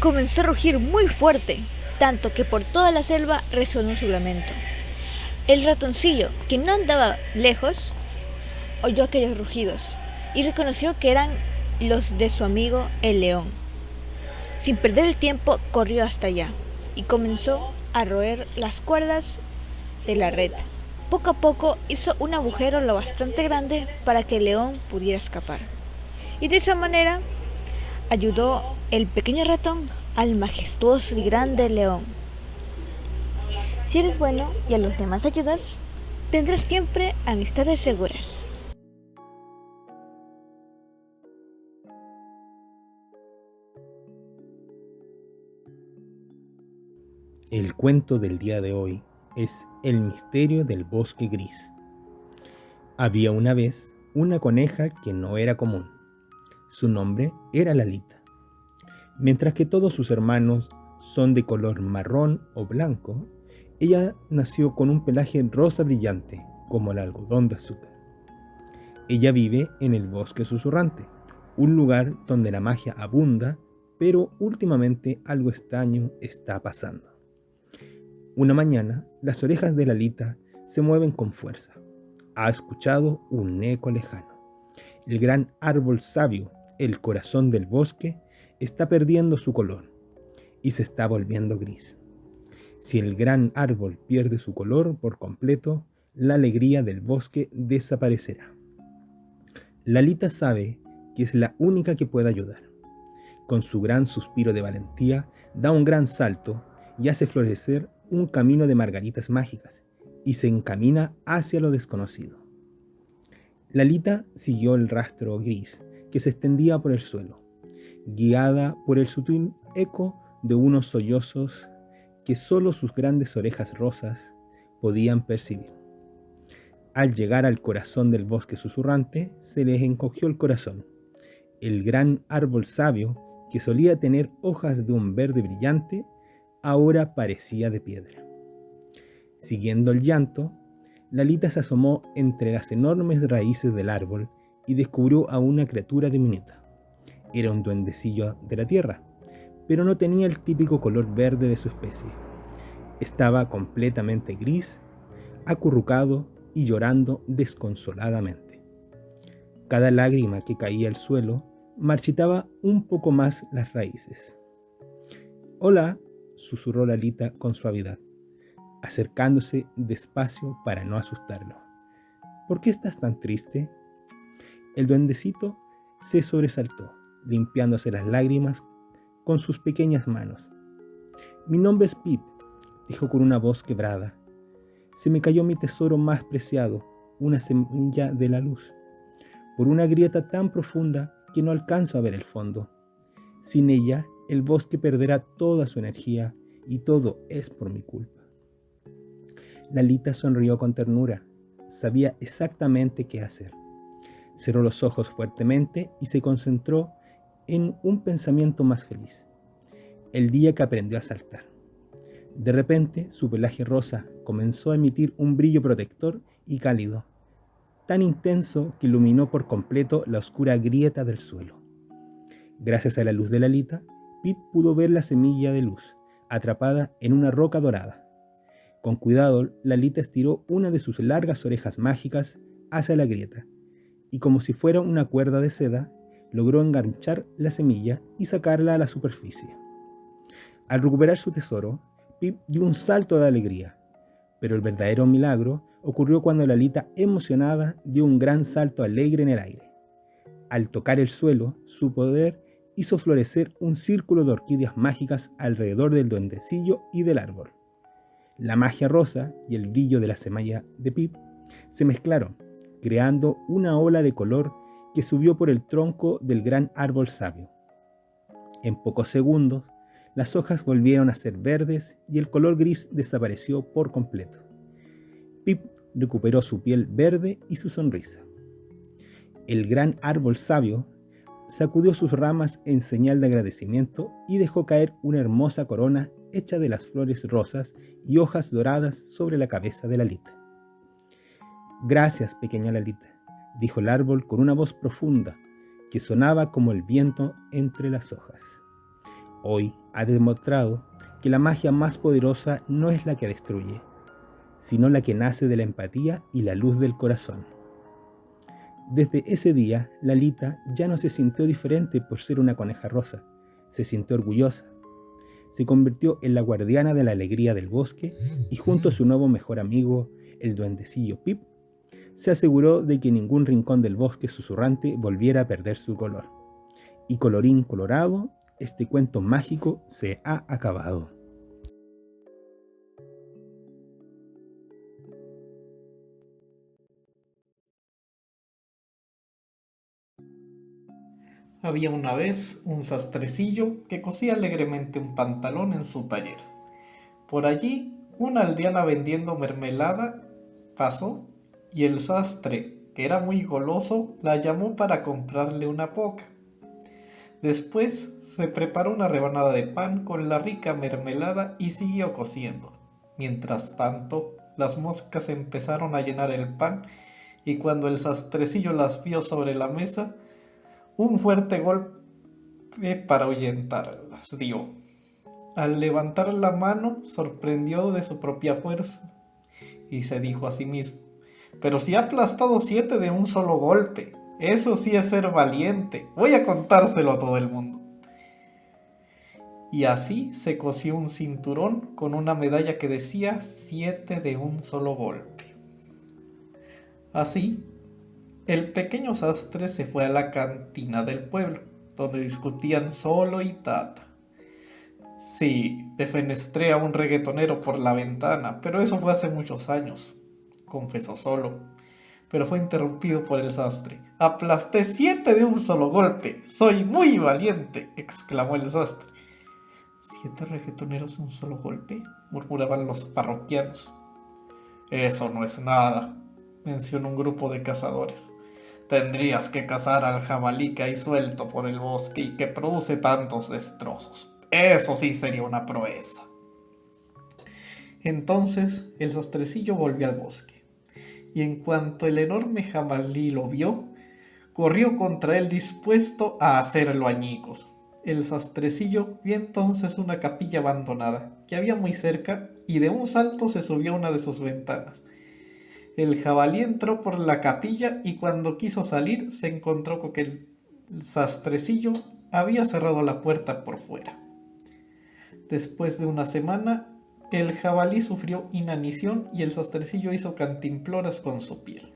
Comenzó a rugir muy fuerte, tanto que por toda la selva resonó su lamento. El ratoncillo, que no andaba lejos, oyó aquellos rugidos y reconoció que eran los de su amigo el león. Sin perder el tiempo, corrió hasta allá y comenzó a roer las cuerdas de la red. Poco a poco hizo un agujero lo bastante grande para que el león pudiera escapar. Y de esa manera ayudó el pequeño ratón al majestuoso y grande león. Si eres bueno y a los demás ayudas, tendrás siempre amistades seguras. El cuento del día de hoy es El misterio del bosque gris. Había una vez una coneja que no era común. Su nombre era Lalita. Mientras que todos sus hermanos son de color marrón o blanco, ella nació con un pelaje rosa brillante, como el algodón de azúcar. Ella vive en el bosque susurrante, un lugar donde la magia abunda, pero últimamente algo extraño está pasando. Una mañana, las orejas de Lalita se mueven con fuerza. Ha escuchado un eco lejano. El gran árbol sabio, el corazón del bosque, está perdiendo su color y se está volviendo gris. Si el gran árbol pierde su color por completo, la alegría del bosque desaparecerá. Lalita sabe que es la única que puede ayudar. Con su gran suspiro de valentía, da un gran salto y hace florecer un camino de margaritas mágicas y se encamina hacia lo desconocido. Lalita siguió el rastro gris que se extendía por el suelo, guiada por el sutil eco de unos sollozos que solo sus grandes orejas rosas podían percibir. Al llegar al corazón del bosque susurrante, se les encogió el corazón. El gran árbol sabio, que solía tener hojas de un verde brillante, ahora parecía de piedra. Siguiendo el llanto, Lalita se asomó entre las enormes raíces del árbol y descubrió a una criatura diminuta. Era un duendecillo de la tierra, pero no tenía el típico color verde de su especie. Estaba completamente gris, acurrucado y llorando desconsoladamente. Cada lágrima que caía al suelo marchitaba un poco más las raíces. «Hola», susurró Lalita con suavidad, acercándose despacio para no asustarlo. «¿Por qué estás tan triste?» El duendecito se sobresaltó, limpiándose las lágrimas con sus pequeñas manos. «Mi nombre es Pip», dijo con una voz quebrada. «Se me cayó mi tesoro más preciado, una semilla de la luz, por una grieta tan profunda que no alcanzo a ver el fondo. Sin ella, el bosque perderá toda su energía y todo es por mi culpa». Lalita sonrió con ternura. Sabía exactamente qué hacer. Cerró los ojos fuertemente y se concentró en un pensamiento más feliz. El día que aprendió a saltar. De repente, su pelaje rosa comenzó a emitir un brillo protector y cálido, tan intenso que iluminó por completo la oscura grieta del suelo. Gracias a la luz de Lalita, Pip pudo ver la semilla de luz, atrapada en una roca dorada. Con cuidado, Lalita estiró una de sus largas orejas mágicas hacia la grieta, y como si fuera una cuerda de seda, logró enganchar la semilla y sacarla a la superficie. Al recuperar su tesoro, Pip dio un salto de alegría, pero el verdadero milagro ocurrió cuando Lalita, emocionada, dio un gran salto alegre en el aire. Al tocar el suelo, su poder hizo florecer un círculo de orquídeas mágicas alrededor del duendecillo y del árbol. La magia rosa y el brillo de la semilla de Pip se mezclaron, creando una ola de color que subió por el tronco del gran árbol sabio. En pocos segundos, las hojas volvieron a ser verdes y el color gris desapareció por completo. Pip recuperó su piel verde y su sonrisa. El gran árbol sabio sacudió sus ramas en señal de agradecimiento y dejó caer una hermosa corona hecha de las flores rosas y hojas doradas sobre la cabeza de Lalita. «Gracias, pequeña Lalita», dijo el árbol con una voz profunda que sonaba como el viento entre las hojas. «Hoy ha demostrado que la magia más poderosa no es la que destruye, sino la que nace de la empatía y la luz del corazón». Desde ese día, Lalita ya no se sintió diferente por ser una coneja rosa, se sintió orgullosa. Se convirtió en la guardiana de la alegría del bosque y junto a su nuevo mejor amigo, el duendecillo Pip, se aseguró de que ningún rincón del bosque susurrante volviera a perder su color. Y colorín colorado, este cuento mágico se ha acabado. Había una vez un sastrecillo que cosía alegremente un pantalón en su taller. Por allí, una aldeana vendiendo mermelada pasó y el sastre, que era muy goloso, la llamó para comprarle una poca. Después se preparó una rebanada de pan con la rica mermelada y siguió cosiendo. Mientras tanto, las moscas empezaron a llenar el pan y cuando el sastrecillo las vio sobre la mesa, un fuerte golpe para ahuyentarlas dio. Al levantar la mano, sorprendió de su propia fuerza y se dijo a sí mismo: «Pero si ha aplastado 7 de un solo golpe, eso sí es ser valiente, voy a contárselo a todo el mundo». Y así se cosió un cinturón con una medalla que decía 7 de un solo golpe. Así, el pequeño sastre se fue a la cantina del pueblo, donde discutían solo y Tata. «Sí, defenestré a un reggaetonero por la ventana, pero eso fue hace muchos años», confesó solo, pero fue interrumpido por el sastre. «Aplasté 7 de un solo golpe, soy muy valiente», exclamó el sastre. «¿7 reggaetoneros de un solo golpe?», murmuraban los parroquianos. «Eso no es nada», mencionó un grupo de cazadores. «Tendrías que cazar al jabalí que hay suelto por el bosque y que produce tantos destrozos. Eso sí sería una proeza». Entonces el sastrecillo volvió al bosque, y en cuanto el enorme jabalí lo vio, corrió contra él dispuesto a hacerlo añicos. El sastrecillo vio entonces una capilla abandonada que había muy cerca y de un salto se subió a una de sus ventanas. El jabalí entró por la capilla y cuando quiso salir se encontró con que el sastrecillo había cerrado la puerta por fuera. Después de una semana, el jabalí sufrió inanición y el sastrecillo hizo cantimploras con su piel.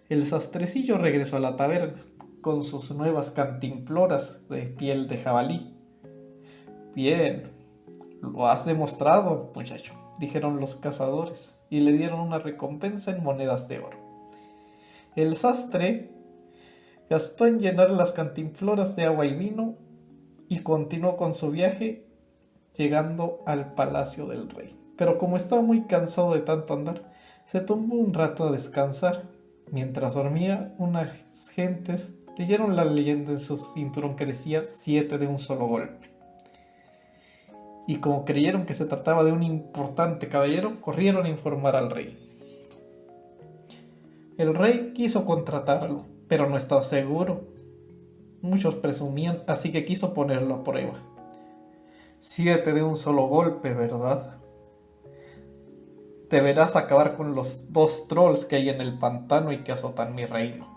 El sastrecillo regresó a la taberna con sus nuevas cantimploras de piel de jabalí. «Bien, lo has demostrado, muchacho», dijeron los cazadores, y le dieron una recompensa en monedas de oro. El sastre gastó en llenar las cantimploras de agua y vino y continuó con su viaje, llegando al palacio del rey. Pero como estaba muy cansado de tanto andar, se tumbó un rato a descansar. Mientras dormía, unas gentes leyeron la leyenda en su cinturón que decía 7 de un solo golpe. Y como creyeron que se trataba de un importante caballero, corrieron a informar al rey. El rey quiso contratarlo, pero no estaba seguro. Muchos presumían, así que quiso ponerlo a prueba. 7 de un solo golpe, ¿verdad? Deberás acabar con los 2 trolls que hay en el pantano y que azotan mi reino.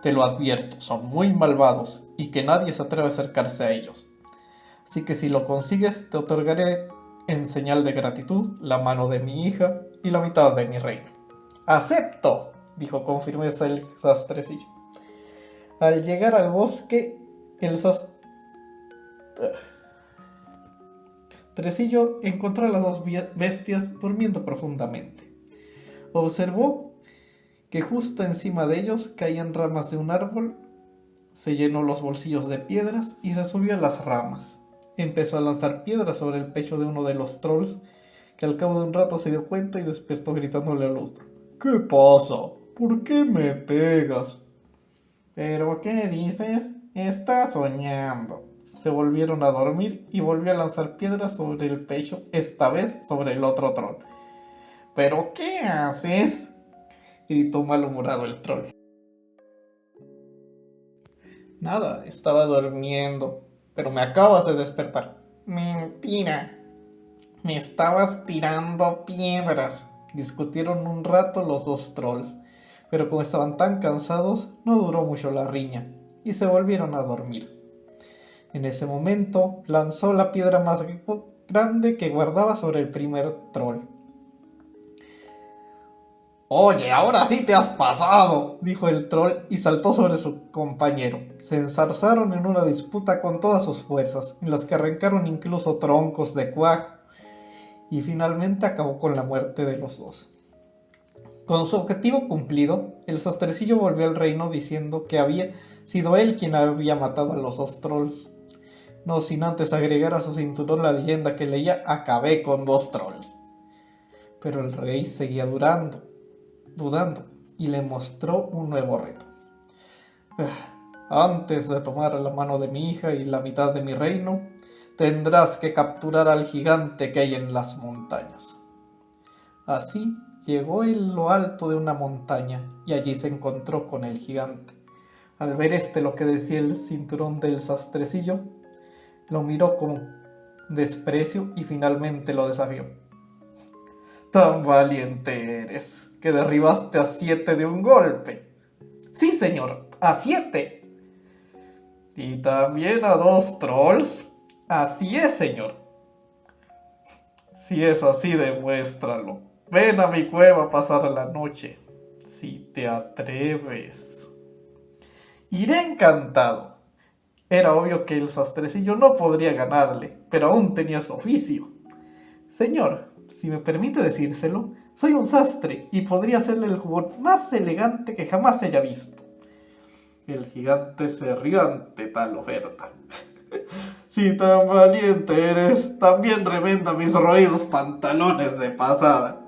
Te lo advierto, son muy malvados y que nadie se atreve a acercarse a ellos. Así que si lo consigues, te otorgaré en señal de gratitud la mano de mi hija y la mitad de mi reino. ¡Acepto!, dijo con firmeza el sastrecillo. Al llegar al bosque, el sastrecillo encontró a las 2 bestias durmiendo profundamente. Observó que justo encima de ellos caían ramas de un árbol. Se llenó los bolsillos de piedras y se subió a las ramas. Empezó a lanzar piedras sobre el pecho de uno de los trolls, que al cabo de un rato se dio cuenta y despertó gritándole al otro: ¿Qué pasa? ¿Por qué me pegas? ¿Pero qué dices? Estás soñando. Se volvieron a dormir y volvió a lanzar piedras sobre el pecho, esta vez sobre el otro troll. ¿Pero qué haces?, gritó malhumorado el troll. Nada, estaba durmiendo, pero me acabas de despertar. Mentira. Me estabas tirando piedras. Discutieron un rato los dos trolls, pero como estaban tan cansados, no duró mucho la riña, y se volvieron a dormir. En ese momento, lanzó la piedra más grande que guardaba sobre el primer troll. «Oye, ahora sí te has pasado», dijo el troll y saltó sobre su compañero. Se enzarzaron en una disputa con todas sus fuerzas, en las que arrancaron incluso troncos de cuajo, y finalmente acabó con la muerte de los dos. Con su objetivo cumplido, el sastrecillo volvió al reino diciendo que había sido él quien había matado a los dos trolls, no sin antes agregar a su cinturón la leyenda que leía: «Acabé con 2 trolls». Pero el rey seguía dudando, y le mostró un nuevo reto. «Antes de tomar la mano de mi hija y la mitad de mi reino, tendrás que capturar al gigante que hay en las montañas». Así llegó en lo alto de una montaña y allí se encontró con el gigante. Al ver lo que decía el cinturón del sastrecillo, lo miró con desprecio y finalmente lo desafió. «Tan valiente eres, que derribaste a 7 de un golpe». «Sí, señor, a 7. «¿Y también a 2 trolls?» «Así es, señor». «Si es así, demuéstralo. Ven a mi cueva a pasar la noche, si te atreves». «Iré encantado». Era obvio que el sastrecillo no podría ganarle, pero aún tenía su oficio. «Señor, si me permite decírselo, soy un sastre y podría hacerle el jubón más elegante que jamás haya visto». El gigante se rió ante tal oferta. «Si tan valiente eres, también remenda mis roídos pantalones de pasada».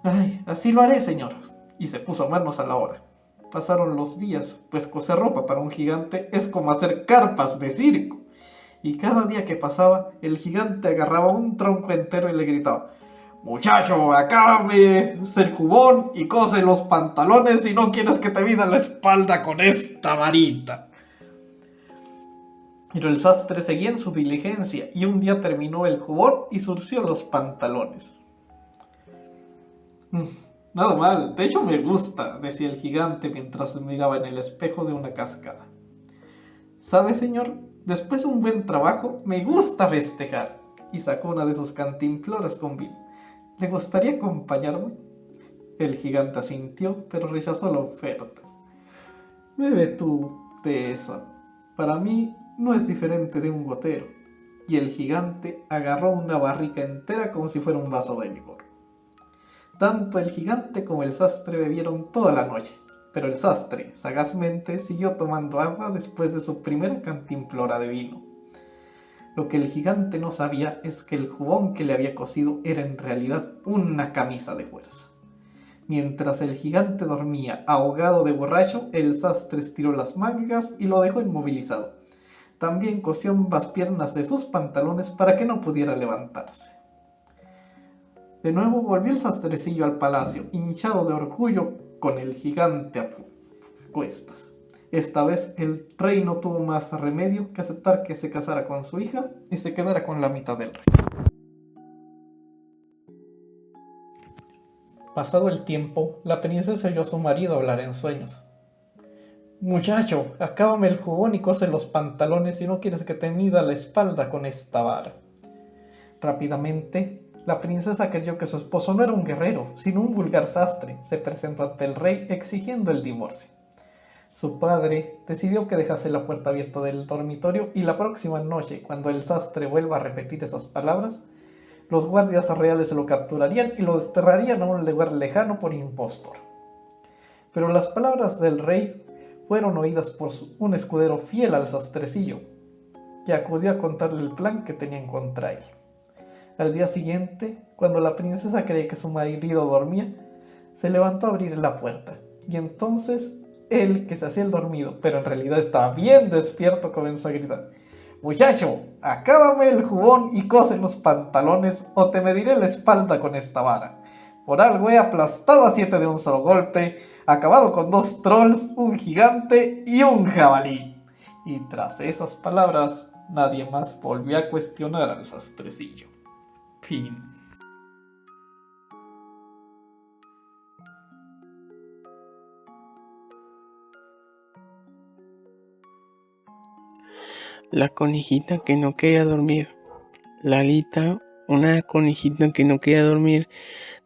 «Ay, así lo haré, señor». Y se puso manos a la obra. Pasaron los días, pues coser ropa para un gigante es como hacer carpas de circo. Y cada día que pasaba, el gigante agarraba un tronco entero y le gritaba: «Muchacho, acábame el jubón y cose los pantalones si no quieres que te mida la espalda con esta varita». Pero el sastre seguía en su diligencia y un día terminó el jubón y surció los pantalones. «Nada mal, de hecho me gusta», decía el gigante mientras se miraba en el espejo de una cascada. «¿Sabe, señor? Después de un buen trabajo, me gusta festejar». Y sacó una de sus cantimploras con vino. «¿Le gustaría acompañarme?». El gigante asintió, pero rechazó la oferta. «Bebe tú de esa. Para mí no es diferente de un gotero». Y el gigante agarró una barrica entera como si fuera un vaso de licor. Tanto el gigante como el sastre bebieron toda la noche, pero el sastre sagazmente siguió tomando agua después de su primera cantimplora de vino. Lo que el gigante no sabía es que el jubón que le había cosido era en realidad una camisa de fuerza. Mientras el gigante dormía ahogado de borracho, el sastre estiró las mangas y lo dejó inmovilizado. También cosió ambas piernas de sus pantalones para que no pudiera levantarse. De nuevo volvió el sastrecillo al palacio, hinchado de orgullo con el gigante a cuestas. Esta vez el rey no tuvo más remedio que aceptar que se casara con su hija y se quedara con la mitad del reino. Pasado el tiempo, la princesa oyó a su marido hablar en sueños. «Muchacho, acábame el jubón y cose los pantalones si no quieres que te mida la espalda con esta vara». Rápidamente, la princesa creyó que su esposo no era un guerrero, sino un vulgar sastre. Se presentó ante el rey exigiendo el divorcio. Su padre decidió que dejase la puerta abierta del dormitorio y la próxima noche, cuando el sastre vuelva a repetir esas palabras, los guardias reales lo capturarían y lo desterrarían a un lugar lejano por impostor. pero las palabras del rey fueron oídas por un escudero fiel al sastrecillo, que acudió a contarle el plan que tenían contra él. Al día siguiente, cuando la princesa creía que su marido dormía, se levantó a abrir la puerta, y entonces él, que se hacía el dormido, pero en realidad estaba bien despierto, comenzó a gritar: «Muchacho, acábame el jubón y cose los pantalones, o te mediré la espalda con esta vara. Por algo he aplastado a 7 de un solo golpe, acabado con 2 trolls, un gigante y un jabalí». Y tras esas palabras, nadie más volvió a cuestionar al sastrecillo. Fin. La conejita que no quería dormir. Lalita, una conejita que no quería dormir,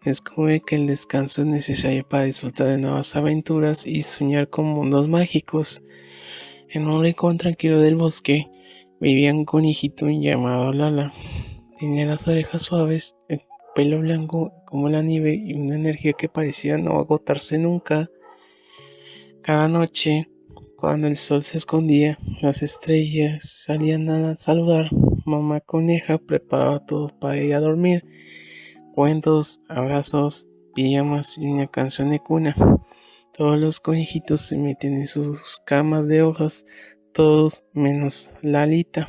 descubre que el descanso es necesario para disfrutar de nuevas aventuras y soñar con mundos mágicos. En un rincón tranquilo del bosque vivía un conejito llamado Lala. Tenía las orejas suaves, el pelo blanco como la nieve y una energía que parecía no agotarse nunca. Cada noche, cuando el sol se escondía, las estrellas salían a saludar. Mamá coneja preparaba todo para ir a dormir: cuentos, abrazos, pijamas y una canción de cuna. Todos los conejitos se meten en sus camas de hojas, todos menos Lalita.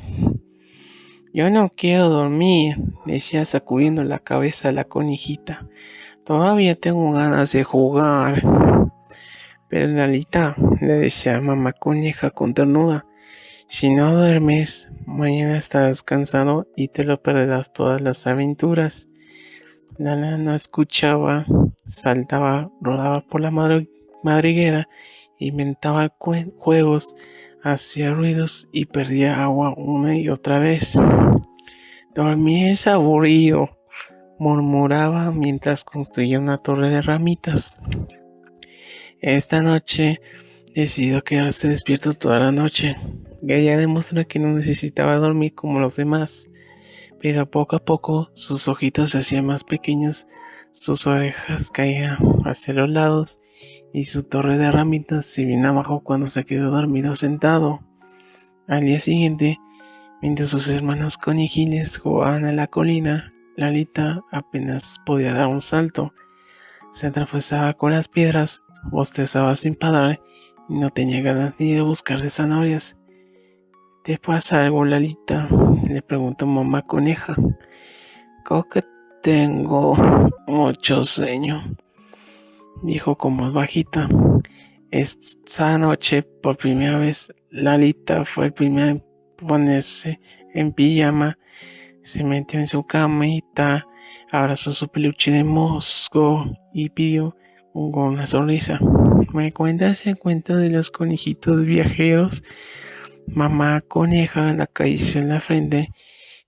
«Yo no quiero dormir», decía sacudiendo la cabeza la conejita. «Todavía tengo ganas de jugar». «Pero Lalita», le decía mamá coneja con ternura, «si no duermes, mañana estarás cansado y te lo perderás todas las aventuras». Lala no escuchaba, saltaba, rodaba por la madriguera, inventaba juegos, hacía ruidos y perdía agua una y otra vez. «Dormir es aburrido», murmuraba mientras construía una torre de ramitas. Esta noche decidió quedarse despierto toda la noche. Quería demostrar que no necesitaba dormir como los demás, pero poco a poco sus ojitos se hacían más pequeños, sus orejas caían hacia los lados y su torre de ramitas se vino abajo cuando se quedó dormido sentado. Al día siguiente, mientras sus hermanos conejiles jugaban a la colina, Lalita apenas podía dar un salto. Se atravesaba con las piedras, bostezaba sin parar y no tenía ganas ni de buscar de zanahorias. «¿Te pasa algo, Lalita?», le preguntó mamá coneja. «Creo que tengo mucho sueño», dijo con voz bajita. Esa noche, por primera vez, Lalita fue el primero en ponerse en pijama. Se metió en su camita, abrazó su peluche de musgo y pidió con una sonrisa: «¿Me cuentas el cuento de los conejitos viajeros?». Mamá coneja la acarició en la frente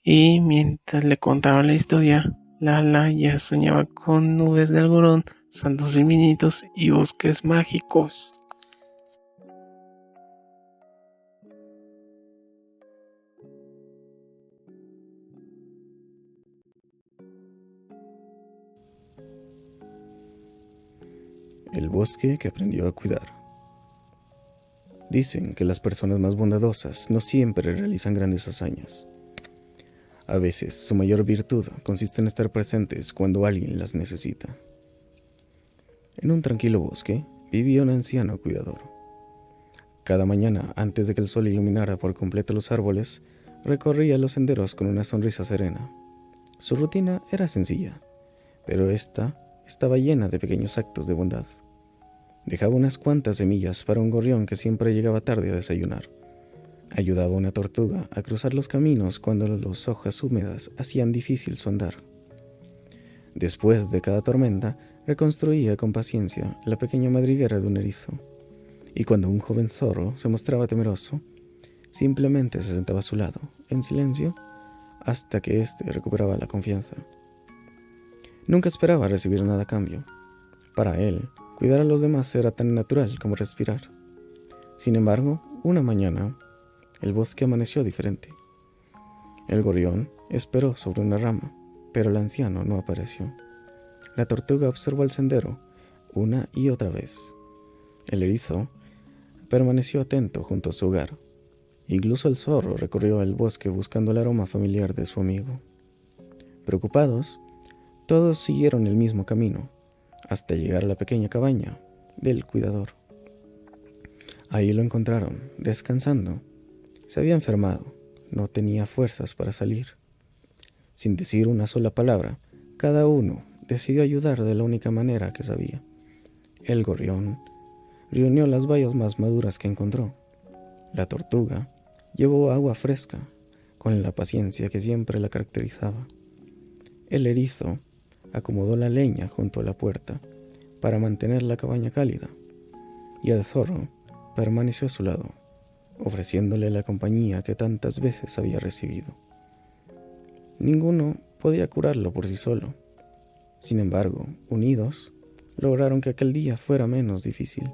y mientras le contaba la historia, Lala ya soñaba con nubes de algodón, santos infinitos y bosques mágicos. El bosque que aprendió a cuidar. Dicen que las personas más bondadosas no siempre realizan grandes hazañas. A veces su mayor virtud consiste en estar presentes cuando alguien las necesita. En un tranquilo bosque vivía un anciano cuidador. Cada mañana, antes de que el sol iluminara por completo los árboles, recorría los senderos con una sonrisa serena. Su rutina era sencilla, pero esta estaba llena de pequeños actos de bondad. Dejaba unas cuantas semillas para un gorrión que siempre llegaba tarde a desayunar. Ayudaba a una tortuga a cruzar los caminos cuando las hojas húmedas hacían difícil su andar. Después de cada tormenta, reconstruía con paciencia la pequeña madriguera de un erizo. Y cuando un joven zorro se mostraba temeroso, simplemente se sentaba a su lado, en silencio, hasta que éste recuperaba la confianza. Nunca esperaba recibir nada a cambio. Para él, cuidar a los demás era tan natural como respirar. Sin embargo, una mañana, el bosque amaneció diferente. El gorrión esperó sobre una rama, pero el anciano no apareció. La tortuga observó el sendero una y otra vez. El erizo permaneció atento junto a su hogar. Incluso el zorro recorrió el bosque buscando el aroma familiar de su amigo. Preocupados, todos siguieron el mismo camino, hasta llegar a la pequeña cabaña del cuidador. Ahí lo encontraron, descansando. Se había enfermado, no tenía fuerzas para salir. Sin decir una sola palabra, cada uno decidió ayudar de la única manera que sabía. El gorrión reunió las bayas más maduras que encontró. La tortuga llevó agua fresca, con la paciencia que siempre la caracterizaba. El erizo acomodó la leña junto a la puerta para mantener la cabaña cálida, y el zorro permaneció a su lado, ofreciéndole la compañía que tantas veces había recibido. Ninguno podía curarlo por sí solo. Sin embargo, unidos, lograron que aquel día fuera menos difícil.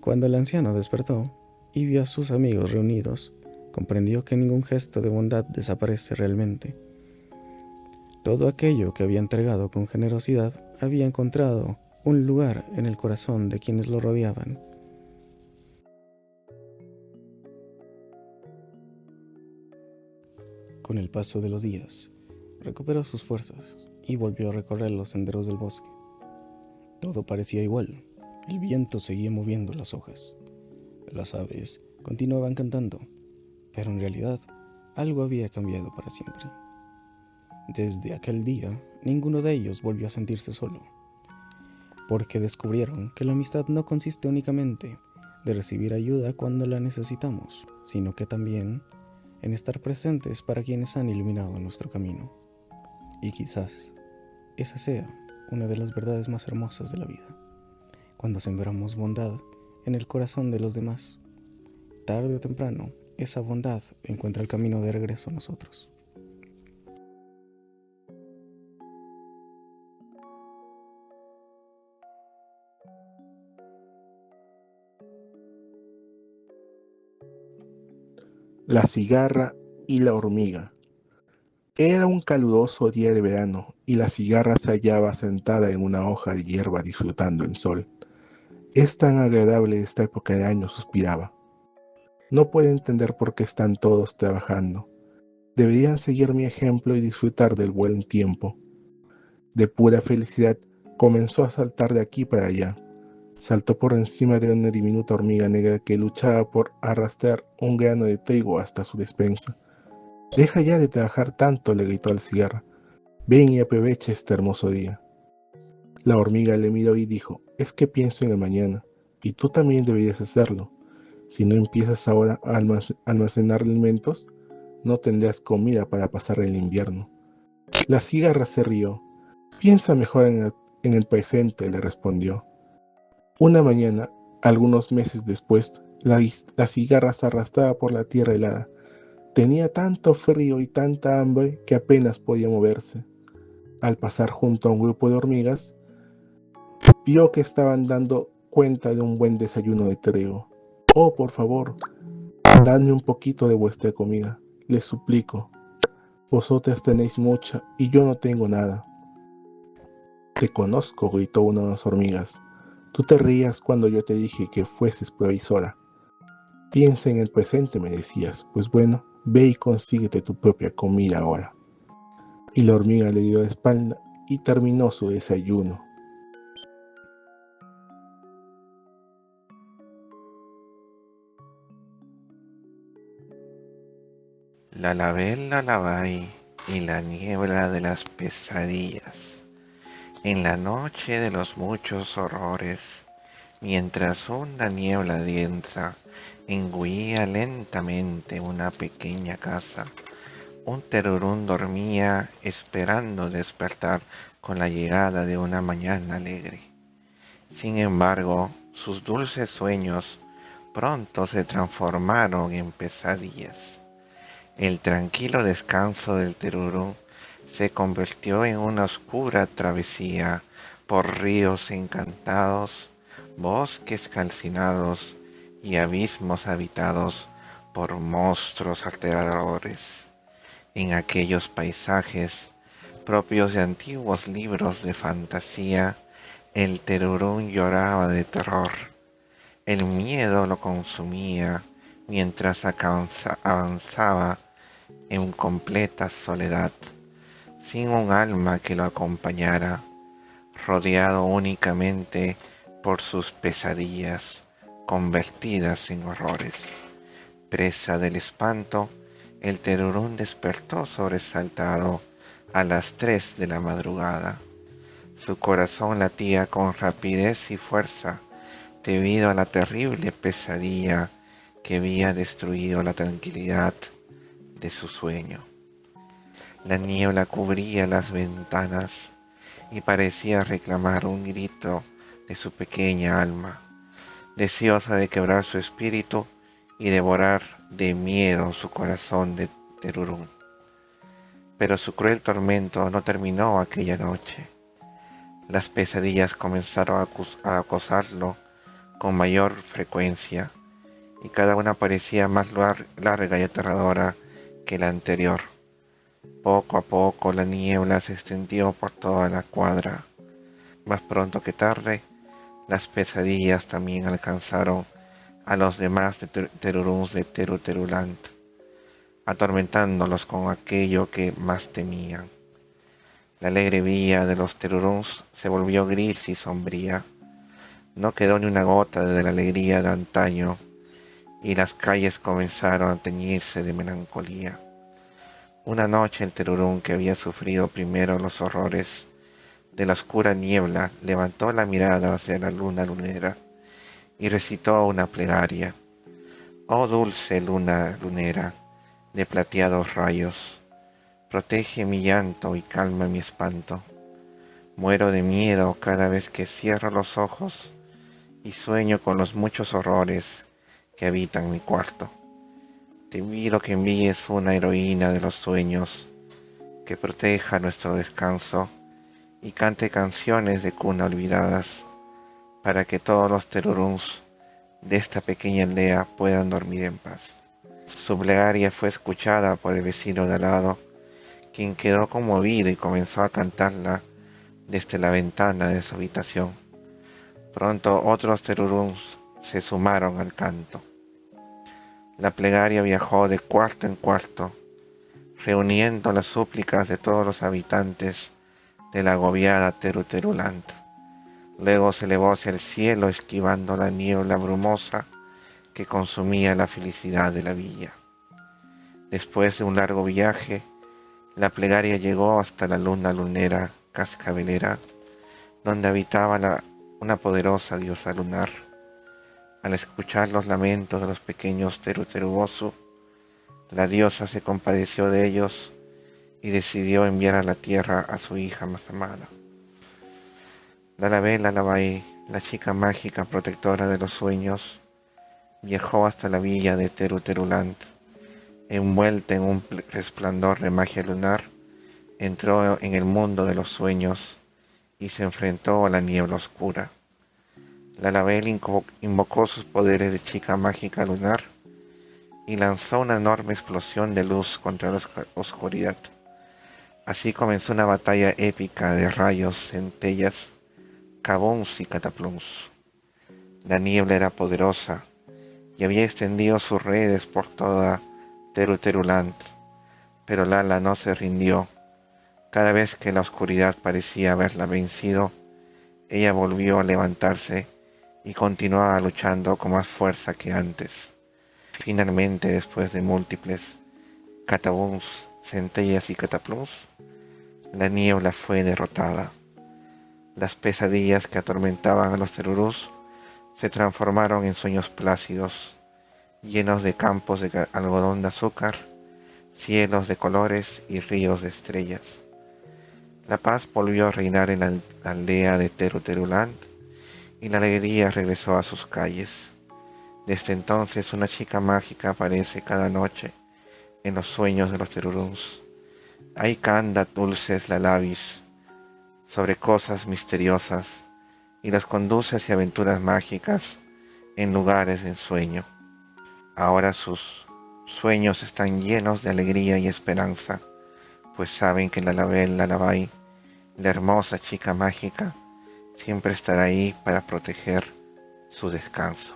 Cuando el anciano despertó y vio a sus amigos reunidos, comprendió que ningún gesto de bondad desaparece realmente. Todo aquello que había entregado con generosidad había encontrado un lugar en el corazón de quienes lo rodeaban. Con el paso de los días, recuperó sus fuerzas y volvió a recorrer los senderos del bosque. Todo parecía igual. El viento seguía moviendo las hojas. Las aves continuaban cantando, pero en realidad algo había cambiado para siempre. Desde aquel día, ninguno de ellos volvió a sentirse solo, porque descubrieron que la amistad no consiste únicamente de recibir ayuda cuando la necesitamos, sino que también en estar presentes para quienes han iluminado nuestro camino. Y quizás esa sea una de las verdades más hermosas de la vida. Cuando sembramos bondad en el corazón de los demás, tarde o temprano, esa bondad encuentra el camino de regreso a nosotros. La cigarra y la hormiga. Era un caluroso día de verano y la cigarra se hallaba sentada en una hoja de hierba disfrutando el sol. Es tan agradable esta época de año, suspiraba. No puedo entender por qué están todos trabajando. Deberían seguir mi ejemplo y disfrutar del buen tiempo. De pura felicidad comenzó a saltar de aquí para allá. Saltó por encima de una diminuta hormiga negra que luchaba por arrastrar un grano de trigo hasta su despensa. «Deja ya de trabajar tanto», le gritó a la cigarra. «Ven y aprovecha este hermoso día». La hormiga le miró y dijo: «Es que pienso en el mañana, y tú también deberías hacerlo. Si no empiezas ahora a almacenar alimentos, no tendrás comida para pasar el invierno». La cigarra se rió. «Piensa mejor en el presente», le respondió. Una mañana, algunos meses después, la cigarra se arrastraba por la tierra helada. Tenía tanto frío y tanta hambre que apenas podía moverse. Al pasar junto a un grupo de hormigas, vio que estaban dando cuenta de un buen desayuno de trigo. «Oh, por favor, dadme un poquito de vuestra comida, les suplico. Vosotras tenéis mucha y yo no tengo nada». «Te conozco», gritó una de las hormigas. «Tú te reías cuando yo te dije que fueses provisora. Piensa en el presente, me decías. Pues bueno, ve y consíguete tu propia comida ahora». Y la hormiga le dio la espalda y terminó su desayuno. La Lalabela Lavai y la niebla de las pesadillas. En la noche de los muchos horrores, mientras una niebla densa engullía lentamente una pequeña casa, un terurún dormía esperando despertar con la llegada de una mañana alegre. Sin embargo, sus dulces sueños pronto se transformaron en pesadillas. El tranquilo descanso del terurún se convirtió en una oscura travesía por ríos encantados, bosques calcinados y abismos habitados por monstruos aterradores. En aquellos paisajes, propios de antiguos libros de fantasía, El Terurún lloraba de terror. El miedo lo consumía mientras avanzaba en completa soledad, sin un alma que lo acompañara, rodeado únicamente por sus pesadillas convertidas en horrores. Presa del espanto, el Terurún despertó sobresaltado a las 3 de la madrugada. Su corazón latía con rapidez y fuerza debido a la terrible pesadilla que había destruido la tranquilidad de su sueño. La niebla cubría las ventanas y parecía reclamar un grito de su pequeña alma, deseosa de quebrar su espíritu y devorar de miedo su corazón de Terurún. Pero su cruel tormento no terminó aquella noche. Las pesadillas comenzaron a acosarlo con mayor frecuencia, y cada una parecía más larga y aterradora que la anterior. Poco a poco la niebla se extendió por toda la cuadra. Más pronto que tarde, las pesadillas también alcanzaron a los demás Teruruns de Teruteruland, atormentándolos con aquello que más temían. La alegre vida de los Teruruns se volvió gris y sombría. No quedó ni una gota de la alegría de antaño, y las calles comenzaron a teñirse de melancolía. Una noche el Terurún, que había sufrido primero los horrores de la oscura niebla, levantó la mirada hacia la luna lunera y recitó una plegaria. Oh dulce luna lunera, de plateados rayos, protege mi llanto y calma mi espanto. Muero de miedo cada vez que cierro los ojos y sueño con los muchos horrores que habitan mi cuarto. Te pido que envíes una heroína de los sueños que proteja nuestro descanso y cante canciones de cuna olvidadas para que todos los Teruruns de esta pequeña aldea puedan dormir en paz. Su plegaria fue escuchada por el vecino de al lado, quien quedó conmovido y comenzó a cantarla desde la ventana de su habitación. Pronto otros Teruruns se sumaron al canto. La plegaria viajó de cuarto en cuarto, reuniendo las súplicas de todos los habitantes de la agobiada Teruteruland. Luego se elevó hacia el cielo, esquivando la niebla brumosa que consumía la felicidad de la villa. Después de un largo viaje, la plegaria llegó hasta la luna lunera cascabelera, donde habitaba una poderosa diosa lunar. Al escuchar los lamentos de los pequeños Teruterubosu, la diosa se compadeció de ellos y decidió enviar a la tierra a su hija más amada. Lalabel Lalabai, la chica mágica protectora de los sueños, viajó hasta la villa de Teruteruland. Envuelta en un resplandor de magia lunar, entró en el mundo de los sueños y se enfrentó a la niebla oscura. Lalabel invocó sus poderes de chica mágica lunar y lanzó una enorme explosión de luz contra la oscuridad. Así comenzó una batalla épica de rayos, centellas, kabuns y cataplums. La niebla era poderosa y había extendido sus redes por toda Teruteruland, pero Lala no se rindió. Cada vez que la oscuridad parecía haberla vencido, ella volvió a levantarse y continuaba luchando con más fuerza que antes. Finalmente, después de múltiples catabuns, centellas y cataplums, la niebla fue derrotada. Las pesadillas que atormentaban a los Terurus se transformaron en sueños plácidos, llenos de campos de algodón de azúcar, cielos de colores y ríos de estrellas. La paz volvió a reinar en la aldea de Teruteruland y la alegría regresó a sus calles. Desde entonces una chica mágica aparece cada noche en los sueños de los Teruruns. Ahí canta dulces lalabis sobre cosas misteriosas y los conduce hacia aventuras mágicas en lugares de ensueño. Ahora sus sueños están llenos de alegría y esperanza, pues saben que Lalabel Lalabai, la hermosa chica mágica, siempre estará ahí para proteger su descanso.